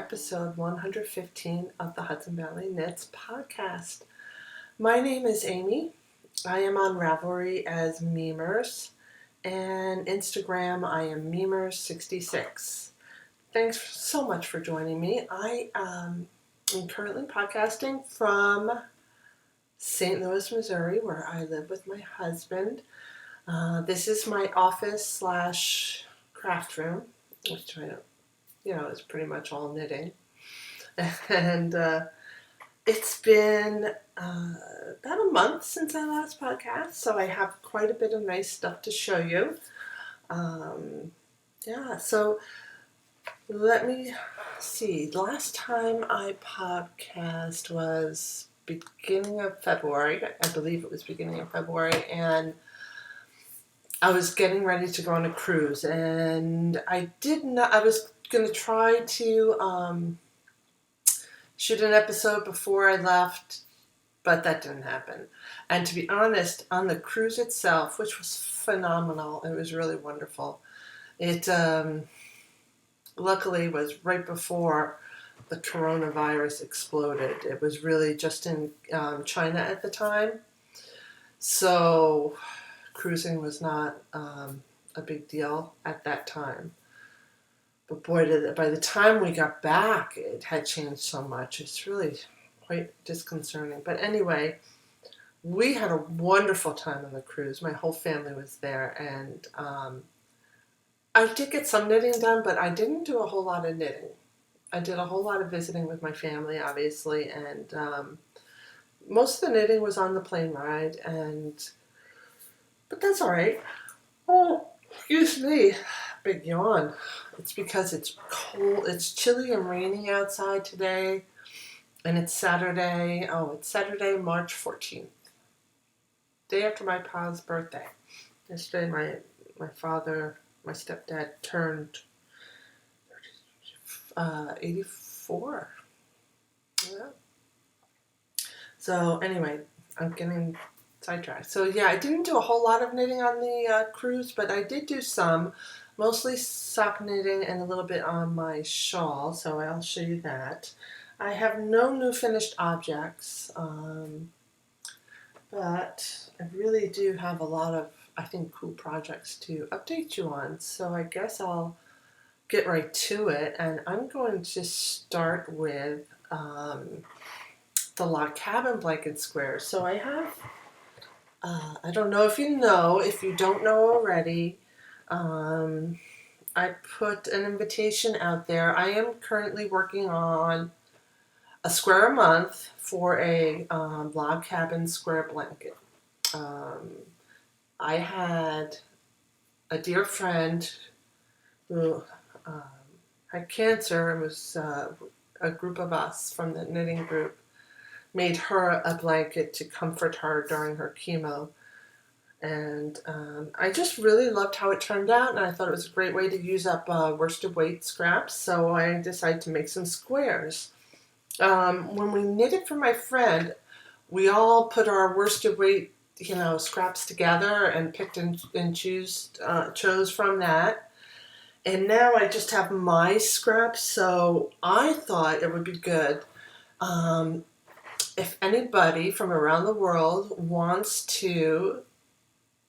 episode 115 of the Hudson Valley Knits podcast. My name is Amy. I am on Ravelry as Mimers, and Instagram I am Mimers66. Thanks so much for joining me. I am currently podcasting from St. Louis, Missouri, where I live with my husband. This is my office / craft room, which I don't, it's pretty much all knitting. And it's been about a month since I last podcast, so I have quite a bit of nice stuff to show you. So let me see. Last time I podcast was beginning of February. I believe it was beginning of February, and I was getting ready to go on a cruise, and I was going to try to shoot an episode before I left, but that didn't happen. And to be honest, on the cruise itself, which was phenomenal, it was really wonderful. It luckily was right before the coronavirus exploded. It was really just in China at the time. So cruising was not a big deal at that time. But boy, by the time we got back, it had changed so much. It's really quite disconcerting. But anyway, we had a wonderful time on the cruise. My whole family was there, and I did get some knitting done, but I didn't do a whole lot of knitting. I did a whole lot of visiting with my family, obviously, and most of the knitting was on the plane ride, but that's all right. Oh, excuse me, big yawn. It's because it's cold, it's chilly and rainy outside today, and it's Saturday. It's Saturday, March 14th, day after my pa's birthday. Yesterday, my stepdad turned 84. Yeah. So anyway, I'm getting sidetracked. So yeah, I didn't do a whole lot of knitting on the cruise, but I did do some, mostly sock knitting and a little bit on my shawl, so I'll show you that. I have no new finished objects, but I really do have a lot of, I think, cool projects to update you on, so I guess I'll get right to it, and I'm going to start with the log cabin blanket squares. So I have, I don't know if you don't know already, I put an invitation out there. I am currently working on a square a month for a log cabin square blanket. I had a dear friend who had cancer. It was a group of us from the knitting group made her a blanket to comfort her during her chemo. And I just really loved how it turned out, and I thought it was a great way to use up worsted weight scraps, so I decided to make some squares. When we knitted for my friend, we all put our worsted weight scraps together and picked and chose from that. And now I just have my scraps, so I thought it would be good if anybody from around the world wants to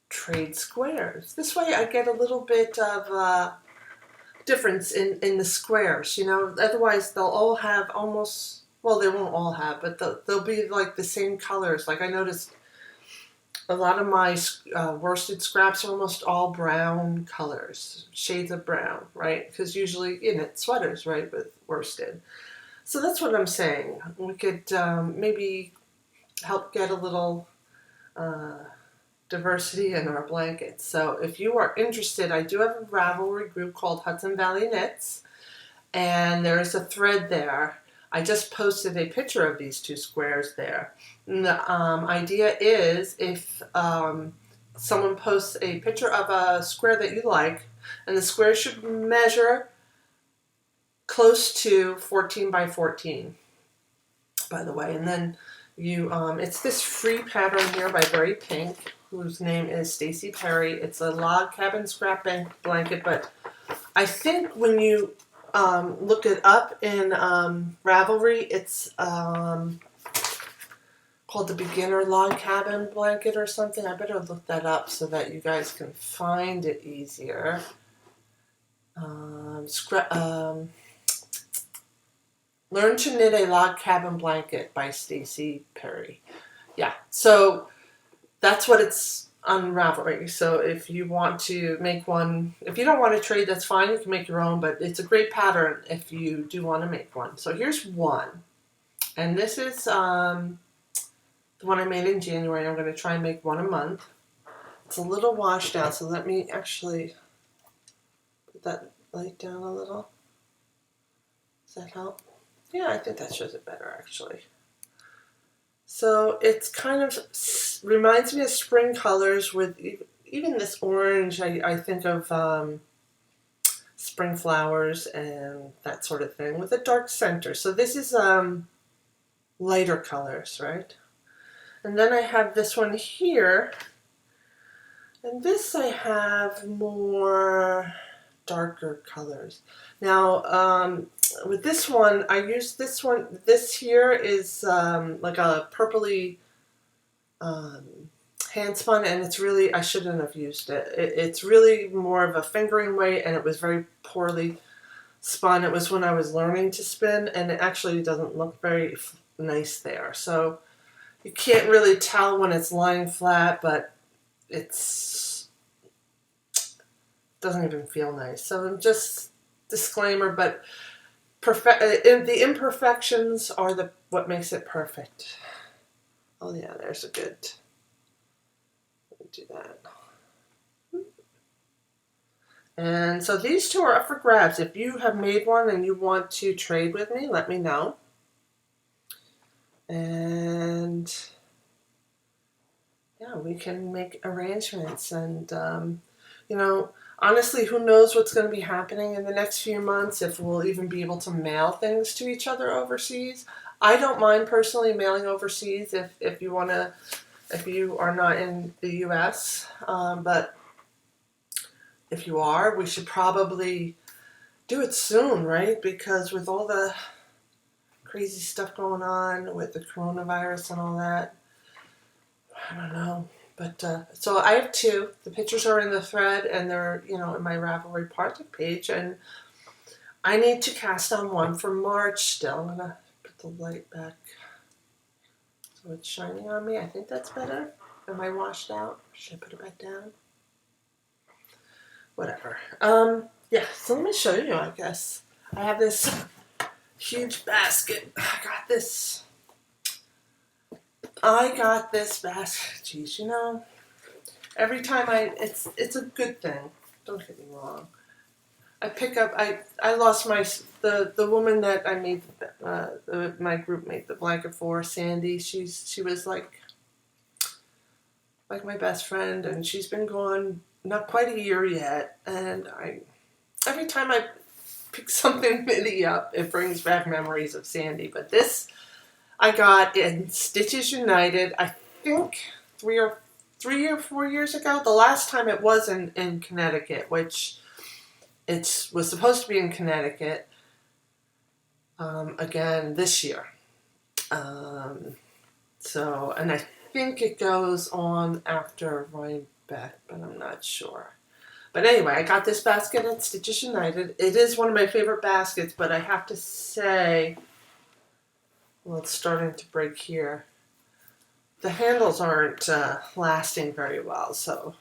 trade squares. This way I get a little bit of difference in the squares, Otherwise they'll all have almost, well, they won't all have, but they'll be like the same colors. Like I noticed a lot of my worsted scraps are almost all brown colors, shades of brown, right? Because usually you knit sweaters, right, with worsted. So that's what I'm saying. We could maybe help get a little diversity in our blankets. So if you are interested, I do have a Ravelry group called Hudson Valley Knits, and there's a thread there. I just posted a picture of these two squares there. And the idea is if someone posts a picture of a square that you like, and the square should measure close to 14 by 14, by the way. And then you, it's this free pattern here by Berry Pink, whose name is Stacy Perry. It's a log cabin scrap blanket, but I think when you look it up in Ravelry. It's called the Beginner Log Cabin Blanket or something. I better look that up so that you guys can find it easier. Learn to Knit a Log Cabin Blanket by Stacy Perry. Yeah, so that's what it's on Ravelry. So if you want to make one, if you don't want to trade, that's fine. You can make your own, but it's a great pattern if you do want to make one. So here's one. And this is the one I made in January. I'm going to try and make one a month. It's a little washed out, so let me actually put that light down a little. Does that help? Yeah, I think that shows it better actually. So it's kind of reminds me of spring colors with even this orange. I think of spring flowers and that sort of thing with a dark center. So this is lighter colors, right? And then I have this one here. And this I have more darker colors. Now, with this one, I use this one. This here is like a purpley hand spun, and it's really, I shouldn't have used it. It's really more of a fingering weight, and it was very poorly spun. It was when I was learning to spin, and it actually doesn't look very nice there. So you can't really tell when it's lying flat, but it's doesn't even feel nice. So just disclaimer, but the imperfections are what makes it perfect. Oh yeah, there's a good. Let me do that. And so these two are up for grabs. If you have made one and you want to trade with me, let me know. And yeah, we can make arrangements. And you know, honestly, who knows what's going to be happening in the next few months, if we'll even be able to mail things to each other overseas. I don't mind personally mailing overseas if you want to, if you are not in the US, but if you are, we should probably do it soon, right? Because with all the crazy stuff going on with the coronavirus and all that, I don't know. But so I have two. The pictures are in the thread, and they're, you know, in my Ravelry project page. And I need to cast on one for March still. I'm gonna put the light back so it's shining on me. I think that's better. Am I washed out? Should I put it back down? Whatever. Yeah. So let me show you. I guess I have this huge basket. I got this basket. Geez, you know, every time it's a good thing. Don't get me wrong. I pick up. I lost the woman that I made my group made the blanket for, Sandy. She was like my best friend, and she's been gone not quite a year yet. And every time I pick something mini up, it brings back memories of Sandy. But this I got in Stitches United, I think 3 or 4 years ago. The last time it was in Connecticut, which it was supposed to be in Connecticut again this year. So, and I think it goes on after Rhinebeck, but I'm not sure. But anyway, I got this basket at Stitches United. It is one of my favorite baskets, but I have to say, well, it's starting to break here. The handles aren't lasting very well, so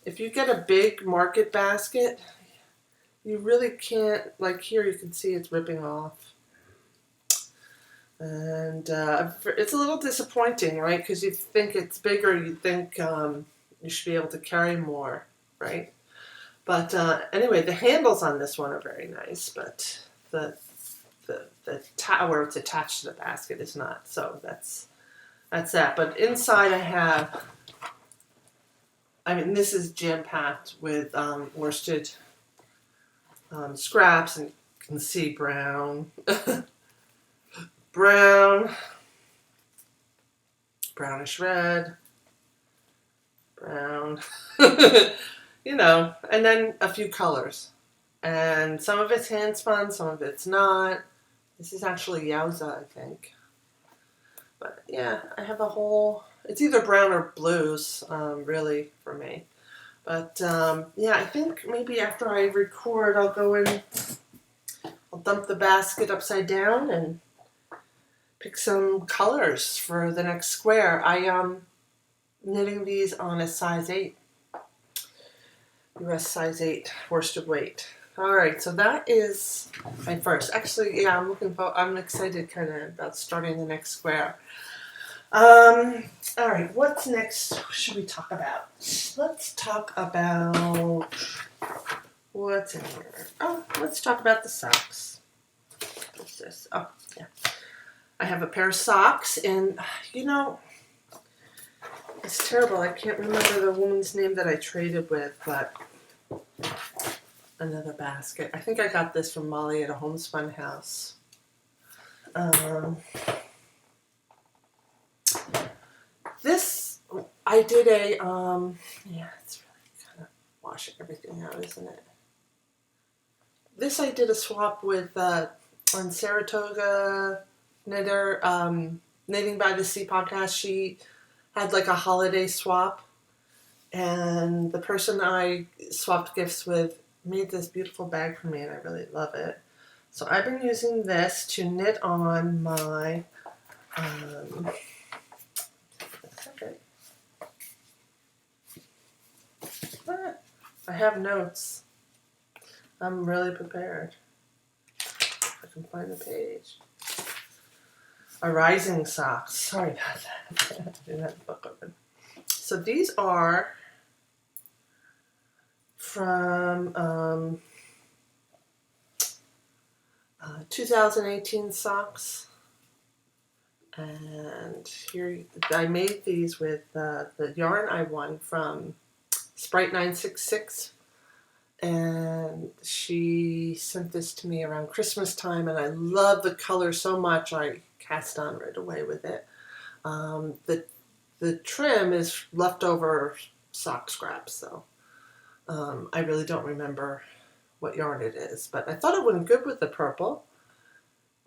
if you get a big market basket, you really can't, like here you can see it's ripping off. And it's a little disappointing, right? Because you think it's bigger, you think you should be able to carry more, right? But anyway, the handles on this one are very nice, but the where it's attached to the basket is not. So that's that. But inside I have, I mean, this is jam-packed with worsted scraps, and you can see brown, brownish red, brown, you know, and then a few colors. And some of it's hand spun, some of it's not. This is actually Yowza, I think. But yeah, I have a whole, it's either brown or blues, really, for me. But yeah, I think maybe after I record, I'll go in, I'll dump the basket upside down and pick some colors for the next square. I am knitting these on a size 8, US size 8 worsted weight. All right, so that is my first. Actually, yeah, I'm excited kind of about starting the next square. All right, what's next should we talk about? Let's talk about, what's in here? Oh, let's talk about the socks. What's this? Oh, yeah. I have a pair of socks, and you know, it's terrible. I can't remember the woman's name that I traded with, but another basket. I think I got this from Molly at a homespun house. This, I did a, yeah, it's really kind of washing everything out, isn't it? This I did a swap with, on Saratoga Knitter, Knitting by the Sea podcast. She had like a holiday swap, and the person I swapped gifts with made this beautiful bag for me, and I really love it. So I've been using this to knit on my, I have notes. I'm really prepared. If I can find the page. A rising socks. Sorry about that. I didn't have the book open. So these are from 2018 socks. And here, I made these with the yarn I won from Sprite 966, and she sent this to me around Christmas time, and I love the color so much I cast on right away with it. The trim is leftover sock scraps, so I really don't remember what yarn it is, but I thought it went good with the purple.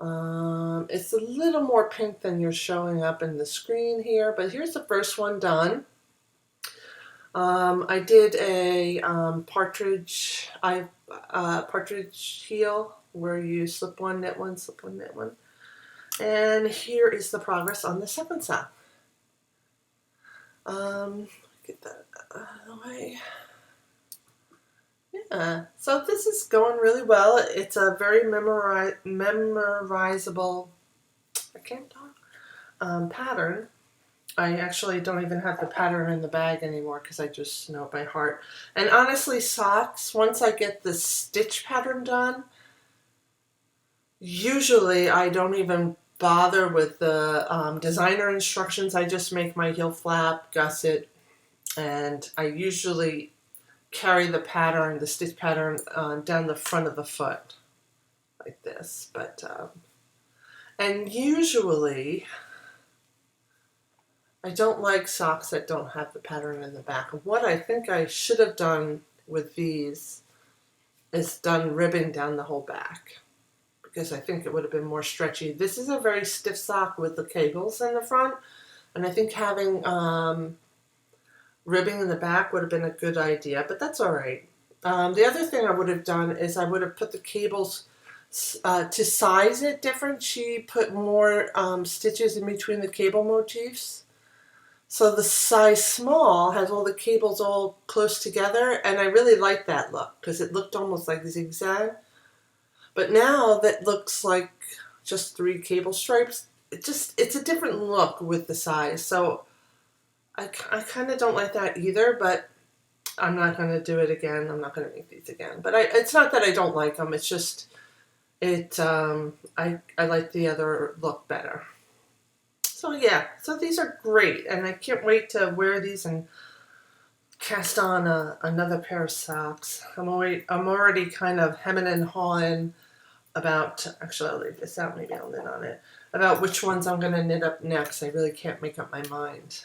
It's a little more pink than you're showing up in the screen here, but here's the first one done. I did a partridge heel where you slip one, knit one, slip one, knit one. And here is the progress on the second sock. Get that out of the way. Yeah, so this is going really well. It's a very memorizable, I can't talk, pattern. I actually don't even have the pattern in the bag anymore because I just know it by heart. And honestly, socks, once I get the stitch pattern done, usually I don't even bother with the designer instructions. I just make my heel flap, gusset, and I usually carry the pattern, the stitch pattern, down the front of the foot like this. But and usually I don't like socks that don't have the pattern in the back. What I think I should have done with these is done ribbing down the whole back, because I think it would have been more stretchy. This is a very stiff sock with the cables in the front, and I think having ribbing in the back would have been a good idea, but that's all right. The other thing I would have done is I would have put the cables to size it different. She put more stitches in between the cable motifs. So the size small has all the cables all close together, and I really like that look because it looked almost like zigzag. But now that looks like just 3 cable stripes. It's a different look with the size. So I kind of don't like that either, but I'm not going to do it again. I'm not going to make these again. But it's not that I don't like them. It's just, I like the other look better. So yeah, so these are great, and I can't wait to wear these and cast on another pair of socks. I'm already kind of hemming and hawing about, actually I'll leave this out, maybe I'll knit on it, about which ones I'm going to knit up next. I really can't make up my mind.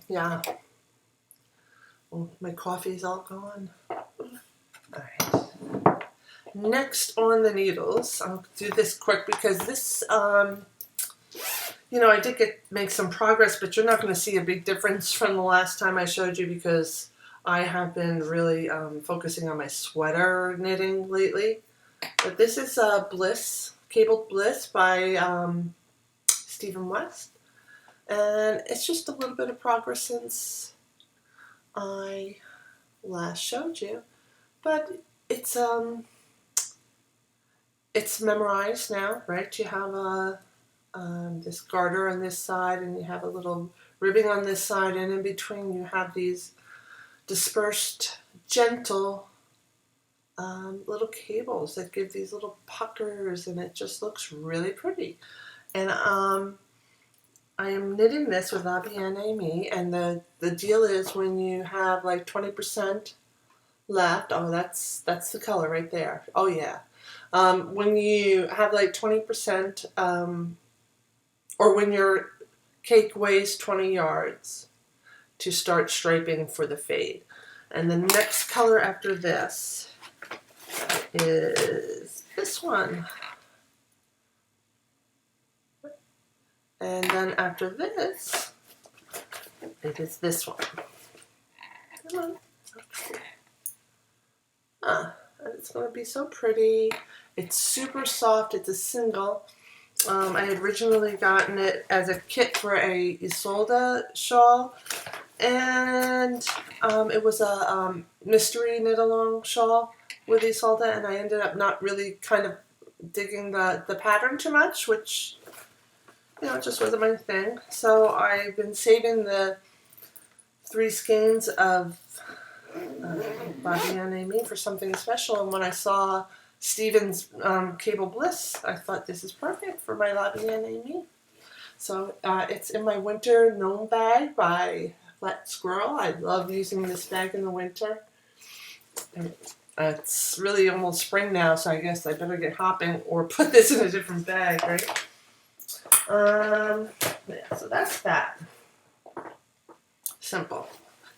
Yeah. Oh, my coffee's all gone. Alright. Next on the needles, I'll do this quick because this, you know, I did make some progress, but you're not going to see a big difference from the last time I showed you because I have been really focusing on my sweater knitting lately. But this is Bliss, Cabled Bliss by Stephen West. And it's just a little bit of progress since I last showed you. But it's memorized now, right? You have this garter on this side, and you have a little ribbing on this side, and in between you have these dispersed, gentle little cables that give these little puckers, and it just looks really pretty. And I am knitting this with La Bien Aimée, and the deal is when you have like 20% left, oh that's the color right there, oh yeah. When you have like 20%, or when your cake weighs 20 yards, to start striping for the fade. And the next color after this is this one. And then after this, it is this one. Come on. It's going to be so pretty. It's super soft. It's a single. I had originally gotten it as a kit for a Isolde shawl, and it was a mystery knit-along shawl with Isolde, and I ended up not really kind of digging the pattern too much, which, you know, it just wasn't my thing. So I've been saving the 3 skeins of La Bien Aimée for something special, and when I saw Stephen's Cable Bliss, I thought this is perfect for my La Bien Aimée. So it's in my winter gnome bag by Flat Squirrel. I love using this bag in the winter. And it's really almost spring now, so I guess I better get hopping or put this in a different bag, right? Yeah, so that's that. Simple.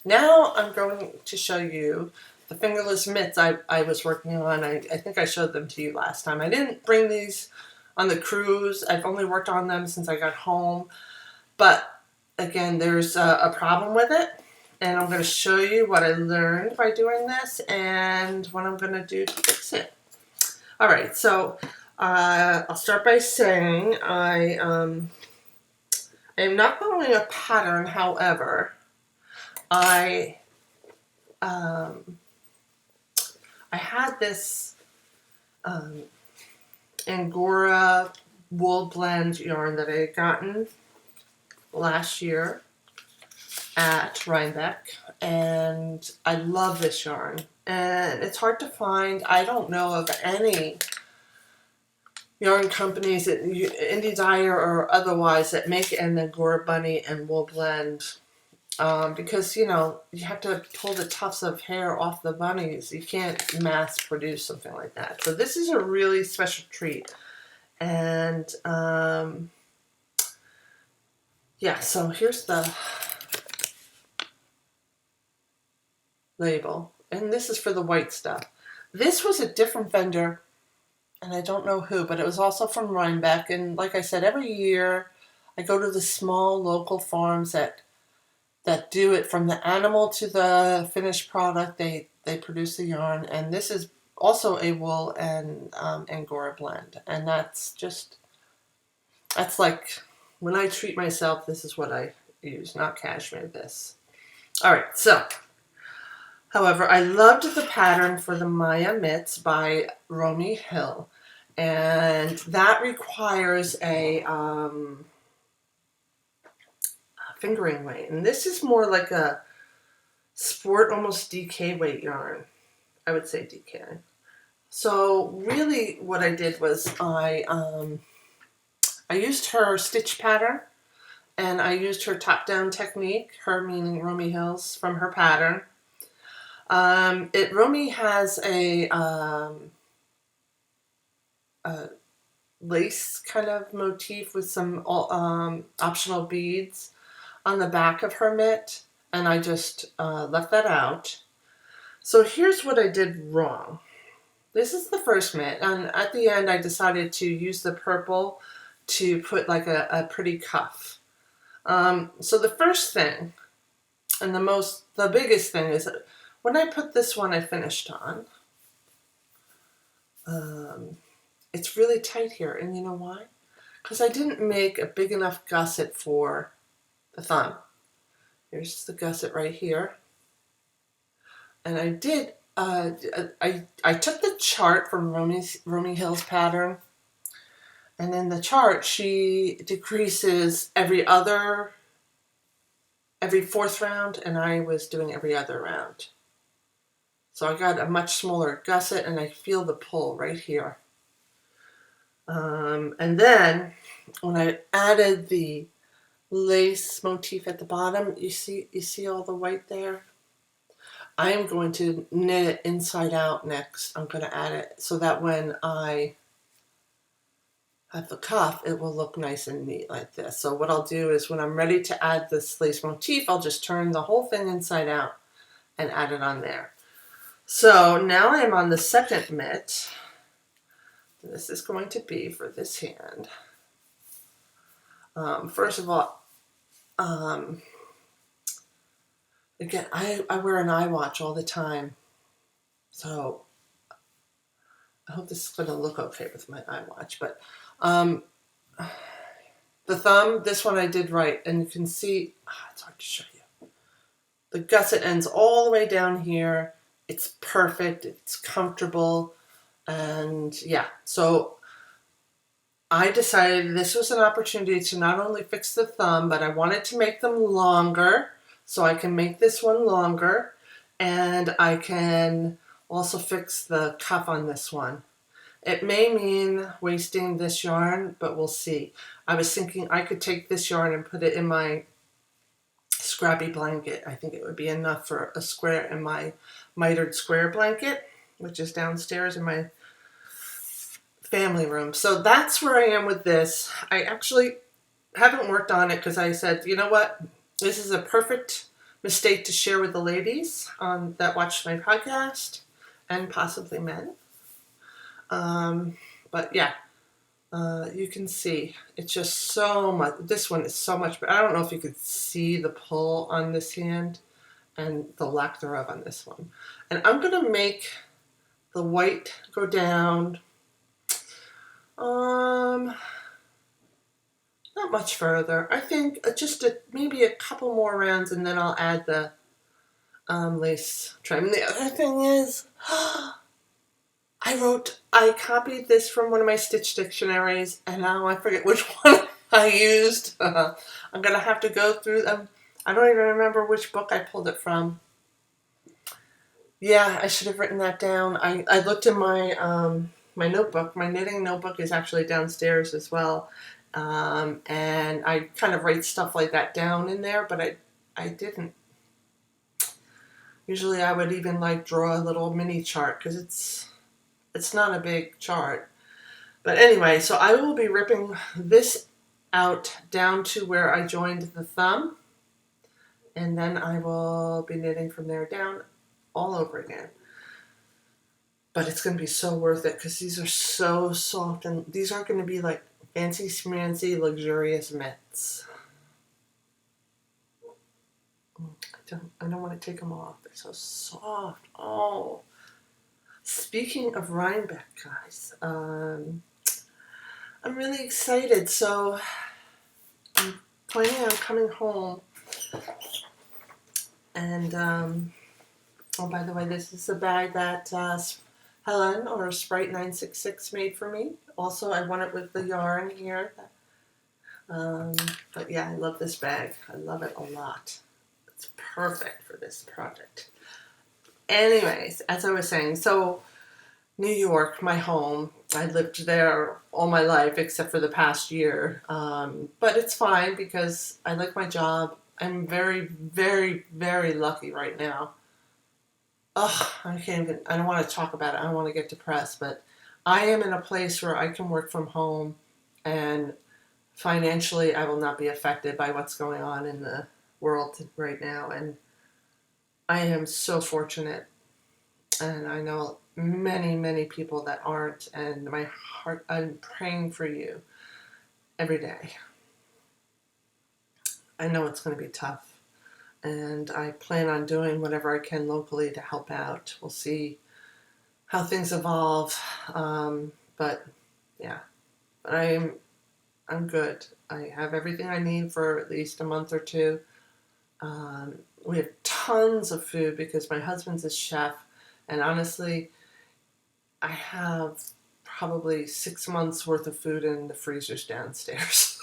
Now I'm going to show you the fingerless mitts I was working on. I think I showed them to you last time. I didn't bring these on the cruise. I've only worked on them since I got home. But again, there's a problem with it. And I'm going to show you what I learned by doing this and what I'm going to do to fix it. All right, so I'll start by saying I am not following a pattern. However, I had this Angora wool blend yarn that I had gotten last year at Rhinebeck, and I love this yarn. And it's hard to find. I don't know of any yarn companies, that Indie Dyer or otherwise, that make an Angora bunny and wool blend. Because, you know, you have to pull the tufts of hair off the bunnies. You can't mass produce something like that. So this is a really special treat. And, yeah, so here's the label. And this is for the white stuff. This was a different vendor, and I don't know who, but it was also from Rhinebeck. And like I said, every year I go to the small local farms that do it from the animal to the finished product. They produce the yarn, and this is also a wool and Angora blend. And that's like, when I treat myself, this is what I use, not cashmere, this. All right, so, however, I loved the pattern for the Maya Mitts by Romy Hill, and that requires a fingering weight, and this is more like a sport, almost DK weight yarn. I would say DK. So really what I did was I used her stitch pattern, and I used her top-down technique, her meaning Romy Hill's, from her pattern. Romy has a lace kind of motif with some optional beads on the back of her mitt, and I just left that out. So here's what I did wrong. This is the first mitt, and at the end I decided to use the purple to put like a pretty cuff. So the first thing, and the biggest thing is that when I put this one I finished on, it's really tight here, and you know why? Because I didn't make a big enough gusset for the thumb. Here's the gusset right here. And I did, I took the chart from Romy Hill's pattern, and in the chart she decreases every fourth round, and I was doing every other round. So I got a much smaller gusset, and I feel the pull right here. And then when I added the lace motif at the bottom, you see all the white there? I am going to knit it inside out next. I'm going to add it so that when I have the cuff, it will look nice and neat like this. So what I'll do is when I'm ready to add this lace motif, I'll just turn the whole thing inside out and add it on there. So now I am on the second mitt. This is going to be for this hand. First of all, again, I wear an eye watch all the time, so I hope this is going to look okay with my eye watch. But the thumb, this one I did right, and you can see, it's hard to show you. The gusset ends all the way down here. It's perfect, it's comfortable, and yeah, so I decided this was an opportunity to not only fix the thumb, but I wanted to make them longer, so I can make this one longer, and I can also fix the cuff on this one. It may mean wasting this yarn, but we'll see. I was thinking I could take this yarn and put it in my scrappy blanket. I think it would be enough for a square in my mitered square blanket, which is downstairs in my family room. So that's where I am with this. I actually haven't worked on it because I said, you know what? This is a perfect mistake to share with the ladies that watch my podcast, and possibly men. But yeah, you can see it's just so much. This one is so much better. I don't know if you could see the pull on this hand and the lack thereof on this one. And I'm going to make the white go down not much further. I think just maybe a couple more rounds, and then I'll add the lace trim. And the other thing is, I copied this from one of my stitch dictionaries, and now I forget which one I used. I'm going to have to go through them. I don't even remember which book I pulled it from. Yeah, I should have written that down. I looked in my my notebook. My knitting notebook is actually downstairs as well. And I kind of write stuff like that down in there, but I didn't. Usually I would even like draw a little mini chart because it's not a big chart. But anyway, so I will be ripping this out down to where I joined the thumb, and then I will be knitting from there down all over again. But it's going to be so worth it because these are so soft, and these aren't going to be like fancy schmancy luxurious mitts. I don't want to take them off. They're so soft. Oh. Speaking of Rhinebeck, guys, I'm really excited. So I'm planning on coming home, and oh, by the way, this is a bag that Helen, or Sprite 966, made for me. Also, I won it with the yarn here. But yeah, I love this bag. I love it a lot. It's perfect for this project. Anyways, as I was saying, so New York, my home. I lived there all my life except for the past year. But it's fine because I like my job. I'm very, very, very lucky right now. Oh, I don't want to talk about it. I don't want to get depressed, but I am in a place where I can work from home, and financially I will not be affected by what's going on in the world right now, and I am so fortunate, and I know many, many people that aren't, and my heart, I'm praying for you every day. I know it's going to be tough, and I plan on doing whatever I can locally to help out. We'll see how things evolve, but yeah, but I'm good. I have everything I need for at least a month or two. We have tons of food because my husband's a chef, and honestly, I have probably 6 months worth of food in the freezers downstairs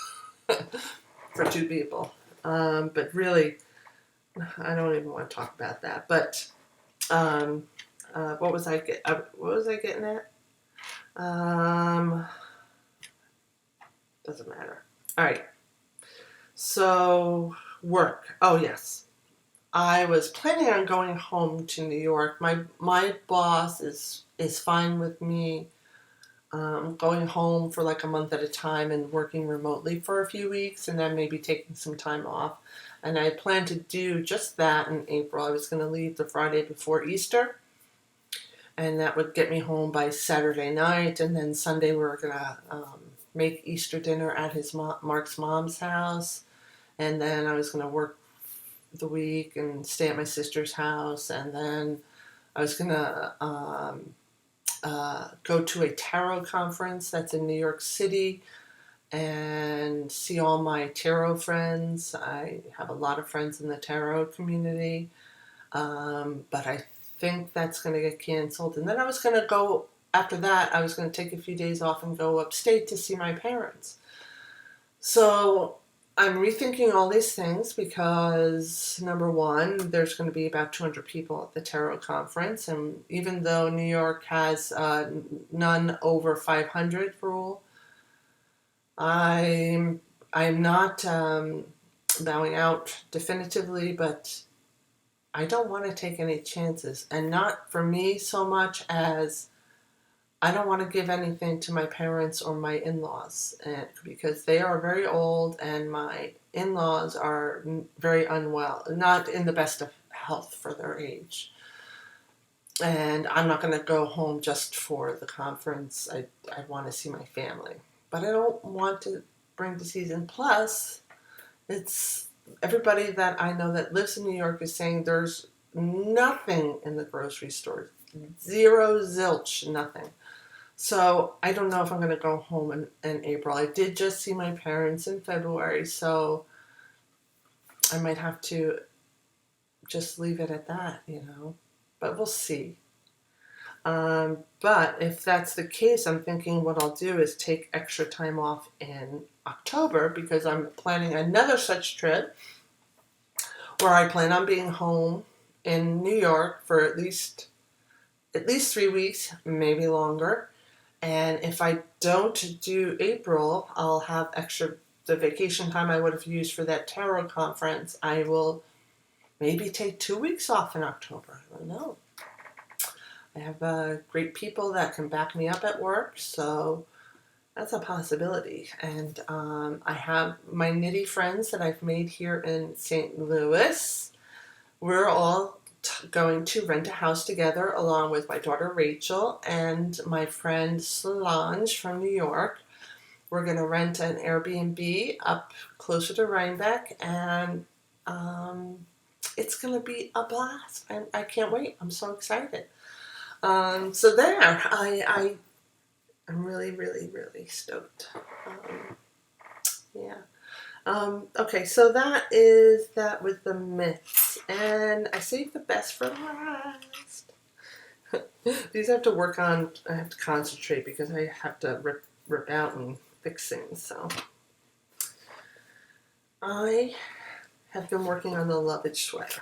for two people. But really, I don't even want to talk about that. But what was I getting at? Doesn't matter. All right. So work. Oh yes, I was planning on going home to New York. My boss is fine with me going home for like a month at a time and working remotely for a few weeks, and then maybe taking some time off. And I planned to do just that in April. I was going to leave the Friday before Easter, and that would get me home by Saturday night. And then Sunday we were going to make Easter dinner at Mark's mom's house. And then I was going to work the week and stay at my sister's house. And then I was going to go to a tarot conference that's in New York City and see all my tarot friends. I have a lot of friends in the tarot community, but I think that's going to get canceled. And then I was going to go, after that, I was going to take a few days off and go upstate to see my parents. So I'm rethinking all these things because, number one, there's going to be about 200 people at the tarot conference. And even though New York has none over 500 rule, I'm not bowing out definitively, but I don't want to take any chances. And not for me so much as I don't want to give anything to my parents or my in-laws, because they are very old and my in-laws are very unwell, not in the best of health for their age. And I'm not going to go home just for the conference. I want to see my family. But I don't want to bring disease in. Plus, it's everybody that I know that lives in New York is saying there's nothing in the grocery stores. Zero, zilch, nothing. So I don't know if I'm going to go home in April. I did just see my parents in February, so I might have to just leave it at that, But we'll see. But if that's the case, I'm thinking what I'll do is take extra time off in October, because I'm planning another such trip where I plan on being home in New York for at least 3 weeks, maybe longer. And if I don't do April, I'll have the vacation time I would have used for that tarot conference. I will maybe take 2 weeks off in October. I don't know. I have great people that can back me up at work, so that's a possibility. And I have my nitty friends that I've made here in St. Louis. We're all going to rent a house together, along with my daughter Rachel and my friend Solange from New York. We're going to rent an Airbnb up closer to Rhinebeck, and it's going to be a blast. And I can't wait. I'm so excited. So there, I'm really, really, really stoked. Yeah. Okay, so that is that with the myths, and I saved the best for last. These I have to work on. I have to concentrate because I have to rip out and fix things. So I have been working on the luggage sweater.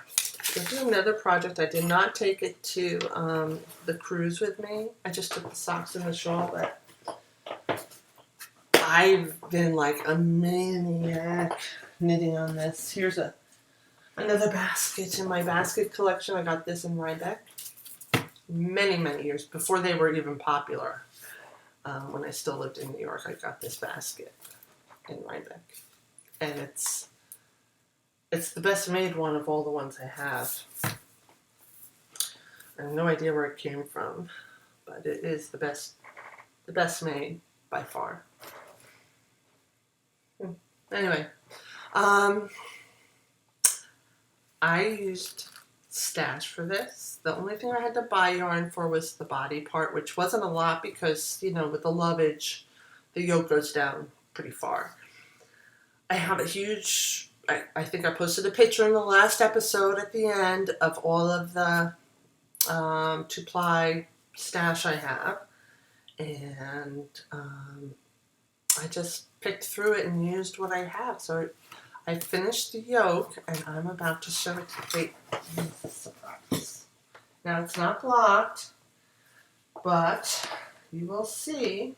This is another project. I did not take it to the cruise with me. I just took the socks and the shawl, but I've been like a maniac knitting on this. Here's another basket in my basket collection. I got this in Rhinebeck many, many years before they were even popular. When I still lived in New York, I got this basket in Rhinebeck, and It's the best made one of all the ones I have. I have no idea where it came from, but it is the best made by far. Anyway, I used Stash for this. The only thing I had to buy yarn for was the body part, which wasn't a lot because, with the lovage, the yoke goes down pretty far. I have a huge, I think I posted a picture in the last episode at the end of all of the 2-ply stash I have. And I just picked through it and used what I have. So I finished the yoke, and I'm about to show it to you. Wait, surprise. Now it's not blocked, but you will see.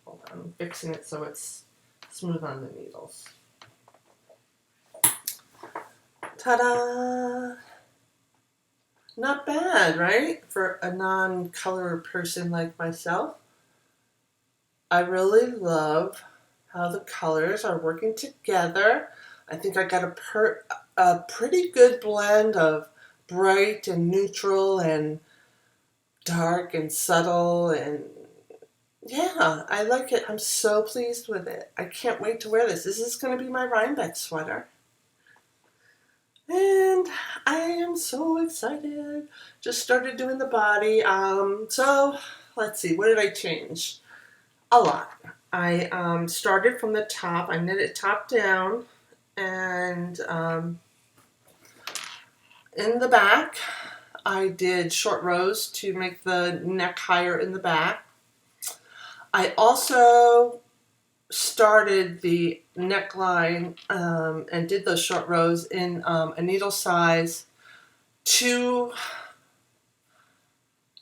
Hold on, I'm fixing it so it's smooth on the needles. Ta-da! Not bad, right? For a non-color person like myself. I really love how the colors are working together. I think I got a pretty good blend of bright and neutral and dark and subtle, and yeah, I like it. I'm so pleased with it. I can't wait to wear this. This is going to be my Rhinebeck sweater. And I am so excited. Just started doing the body. So let's see, what did I change? A lot. I started from the top. I knit it top down, and in the back I did short rows to make the neck higher in the back. I also started the neckline and did those short rows in a needle size two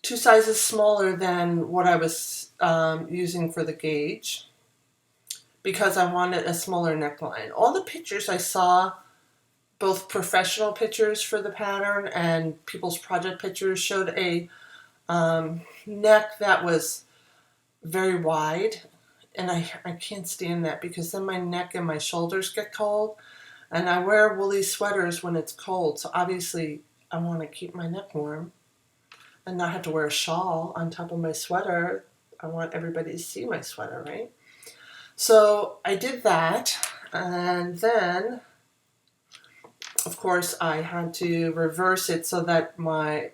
sizes smaller than what I was using for the gauge, because I wanted a smaller neckline. All the pictures I saw, both professional pictures for the pattern and people's project pictures, showed a neck that was very wide, and I can't stand that, because then my neck and my shoulders get cold, and I wear woolly sweaters when it's cold, so obviously I want to keep my neck warm and not have to wear a shawl on top of my sweater. I want everybody to see my sweater, right? So I did that, and then of course I had to reverse it so that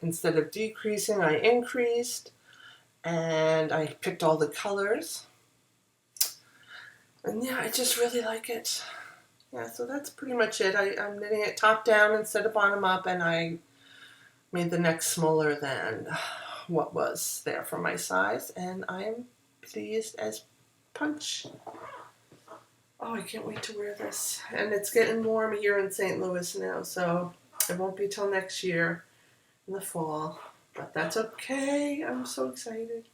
instead of decreasing, I increased, and I picked all the colors. And yeah, I just really like it. Yeah, so that's pretty much it. I'm knitting it top down instead of bottom up, and I made the neck smaller than what was there for my size, and I'm pleased as punch. Oh, I can't wait to wear this. And it's getting warm here in St. Louis now, so it won't be till next year in the fall. But that's okay. I'm so excited.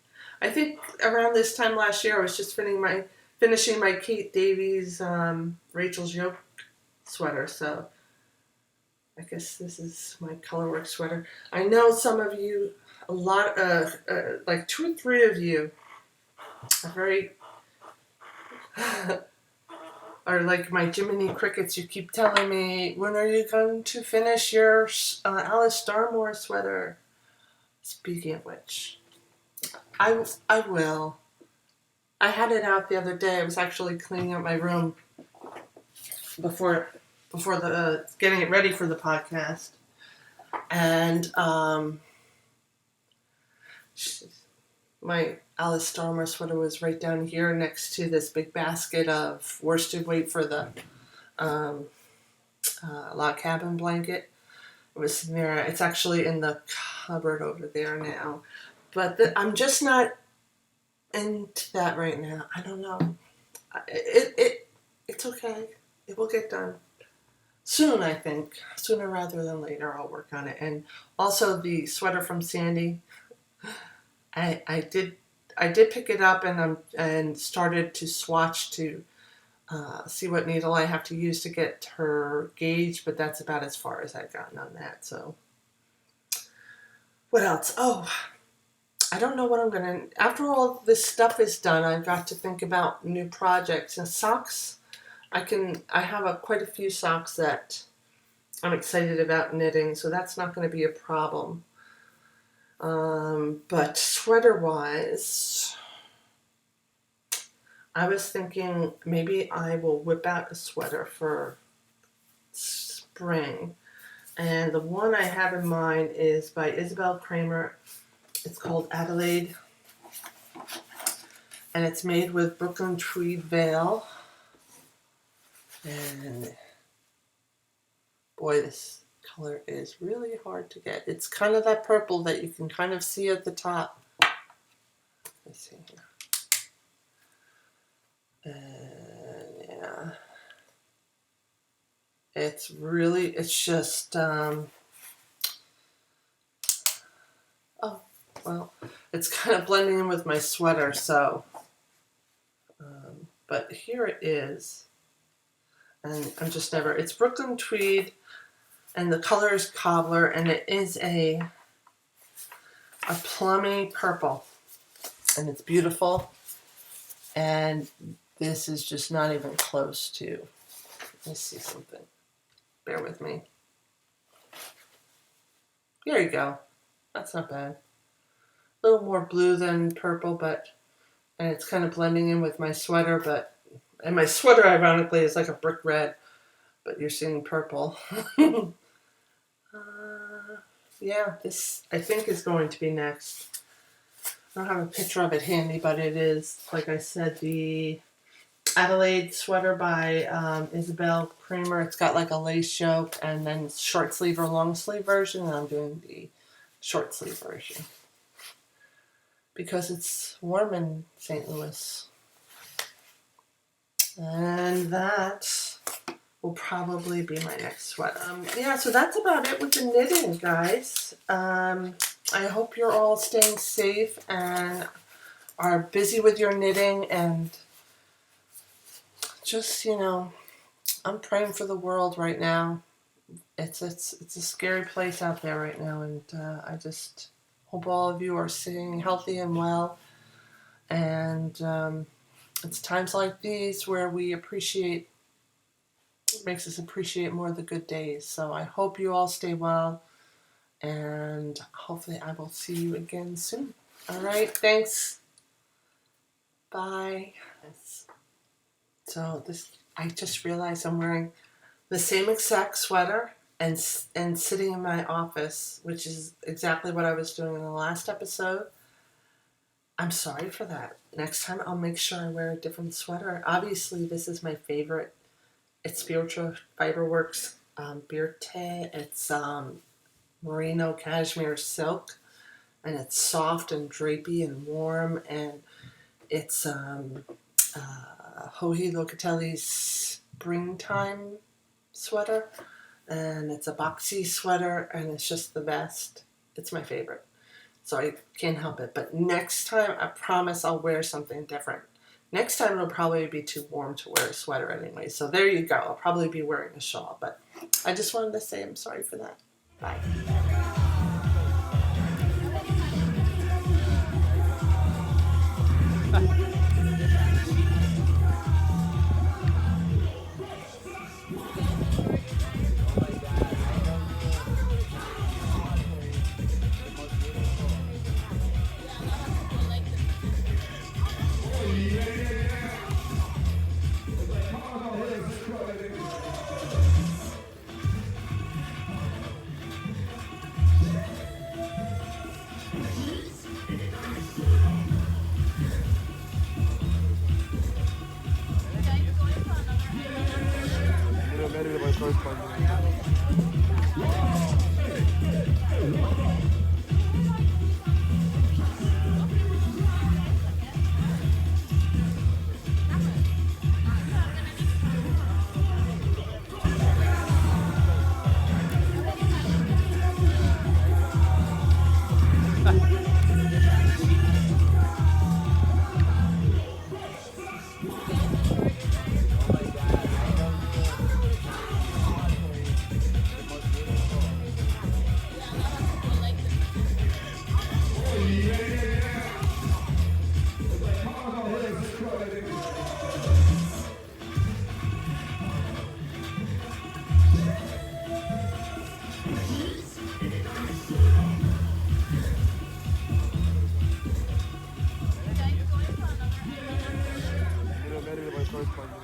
I think around this time last year I was just finishing my Kate Davies Rachel's Yoke sweater, so I guess this is my colorwork sweater. I know some of you, a lot, like 2 or 3 of you, are very, are like my Jiminy Crickets. You keep telling me, when are you going to finish your Alice Starmore sweater? Speaking of which, I will. I had it out the other day. I was actually cleaning up my room before the getting it ready for the podcast, and my Alice Starmer sweater was right down here next to this big basket of worsted weight for the log cabin blanket. It was there. It's actually in the cupboard over there now, but I'm just not into that right now. I don't know. It's okay. It will get done soon, I think. Sooner rather than later, I'll work on it. And also the sweater from Sandy, I did pick it up and started to swatch to see what needle I have to use to get her gauge, but that's about as far as I've gotten on that. So what else? Oh, I don't know what I'm gonna. After all this stuff is done, I've got to think about new projects. And socks, I have quite a few socks that I'm excited about knitting, so that's not going to be a problem. But sweater-wise, I was thinking maybe I will whip out a sweater for spring. And the one I have in mind is by Isabel Kramer. It's called Adelaide. And it's made with Brooklyn tweed veil. And boy, this color is really hard to get. It's kind of that purple that you can kind of see at the top. Let's see here. And yeah. It's just, oh, well, it's kind of blending in with my sweater, so, but here it is. And I'm just never, it's Brooklyn tweed, and the color is cobbler, and it is a plummy purple, and it's beautiful, and this is just not even close to, let me see something, bear with me. There you go, that's not bad. A little more blue than purple, and it's kind of blending in with my sweater, and my sweater ironically is like a brick red, but you're seeing purple. Yeah, this I think is going to be next. I don't have a picture of it handy, but it is, like I said, the Adelaide sweater by Isabel Kramer. It's got like a lace yoke and then short sleeve or long sleeve version, and I'm doing the short sleeve version because it's warm in St. Louis. And that will probably be my next sweater. Yeah, so that's about it with the knitting, guys. I hope you're all staying safe and are busy with your knitting, and just, you know, I'm praying for the world right now. It's a scary place out there right now, and I just hope all of you are staying healthy and well. And it's times like these where we appreciate, it makes us appreciate more the good days. So I hope you all stay well, and hopefully I will see you again soon. All right, thanks. Bye. So I just realized I'm wearing the same exact sweater and sitting in my office, which is exactly what I was doing in the last episode. I'm sorry for that. Next time I'll make sure I wear a different sweater. Obviously, this is my favorite. It's Spiritual Fiberworks Birte. It's merino cashmere silk, and it's soft and drapey and warm, and it's Joji Locatelli's springtime sweater, and it's a boxy sweater, and it's just the best. It's my favorite, so I can't help it. But next time, I promise I'll wear something different. Next time it'll probably be too warm to wear a sweater anyway, so there you go. I'll probably be wearing a shawl, but I just wanted to say I'm sorry for that. Bye. close by you.